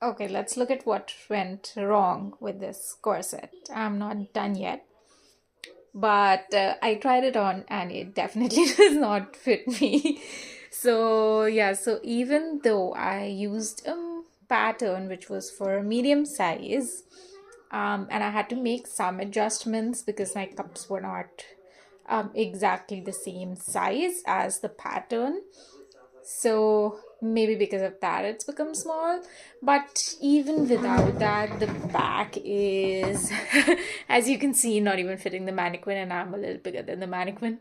Okay, let's look at what went wrong with this corset. I'm not done yet, but I tried it on and it definitely does not fit me. So, yeah, so even though I used a pattern which was for a medium size, and I had to make some adjustments because my cups were not exactly the same size as the pattern. So maybe because of that it's become small. But even without that, the back is, as you can see, not even fitting the mannequin, and I'm a little bigger than the mannequin.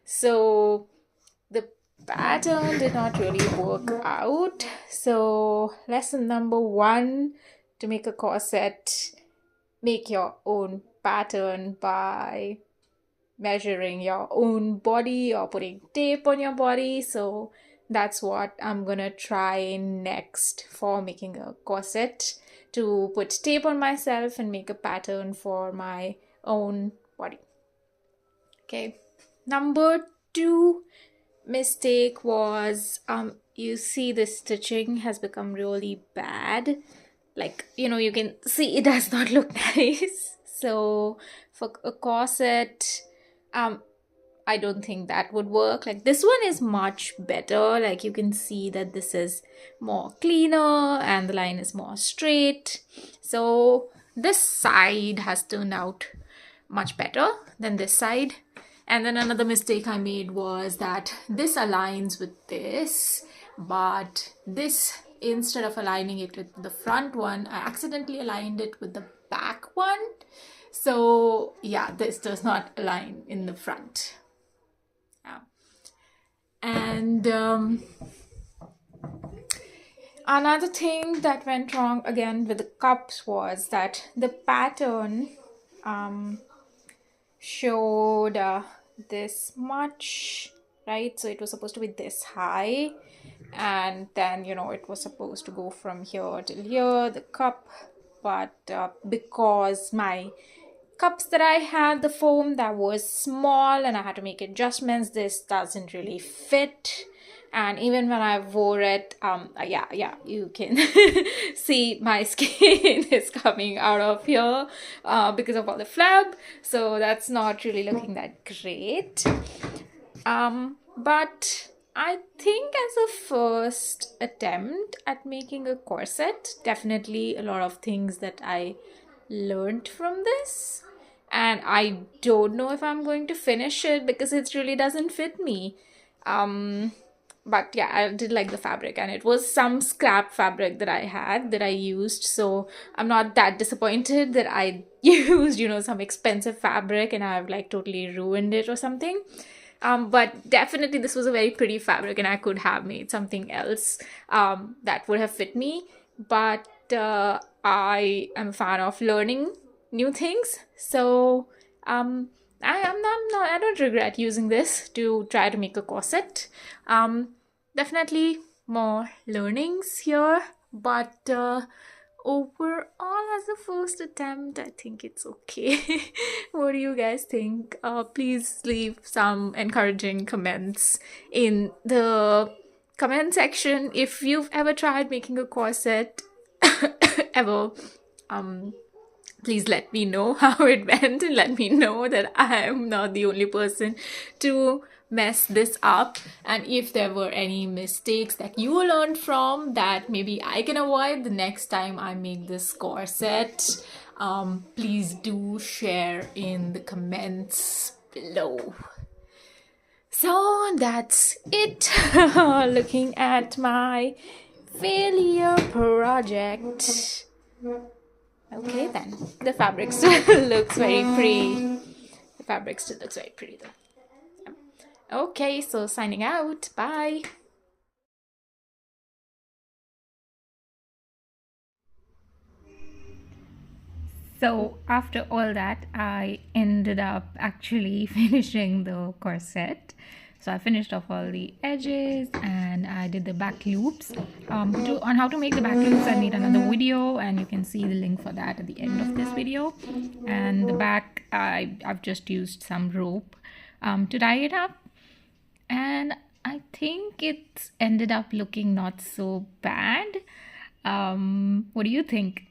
So the pattern did not really work out. So lesson number one: to make a corset, make your own pattern by measuring your own body or putting tape on your body. So that's what I'm gonna try next for making a corset, to put tape on myself and make a pattern for my own body. Okay. Number two mistake was, you see the stitching has become really bad. Like, you can see it does not look nice. So for a corset, um I don't think that would work. Like, this one is much better. Like, you can see that this is more cleaner and the line is more straight. So this side has turned out much better than this side. And then another mistake I made was that this aligns with this, but this, instead of aligning it with the front one, I accidentally aligned it with the back one. So yeah, this does not align in the front. Yeah. And another thing that went wrong again with the cups was that the pattern showed this much, right? So it was supposed to be this high, and then it was supposed to go from here till here, the cup. But because my cups that I had, the foam that was small, and I had to make adjustments, this doesn't really fit. And even when I wore it, yeah, you can see my skin is coming out of here because of all the flab. So that's not really looking that great. But I think as a first attempt at making a corset, definitely a lot of things that I learned from this. And I don't know if I'm going to finish it because it really doesn't fit me. But yeah, I did like the fabric, and it was some scrap fabric that I had that I used. So I'm not that disappointed that I used, some expensive fabric and I've like totally ruined it or something. But definitely this was a very pretty fabric, and I could have made something else that would have fit me. But I am a fan of learning new things. So I don't regret using this to try to make a corset. Definitely more learnings here, but overall, as a first attempt, I think it's okay. What do you guys think? Please leave some encouraging comments in the comment section if you've ever tried making a corset ever. Please let me know how it went, and let me know that I am not the only person to mess this up. And if there were any mistakes that you learned from that maybe I can avoid the next time I make this corset, please do share in the comments below. So that's it. Looking at my failure project. Okay then, the fabric still looks very pretty. The fabric still looks very pretty though. Okay, so signing out. Bye. So after all that, I ended up actually finishing the corset. So I finished off all the edges and I did the back loops. On how to make the back loops, I made another video, and you can see the link for that at the end of this video. And the back, I've just used some rope to tie it up. And I think it's ended up looking not so bad. What do you think?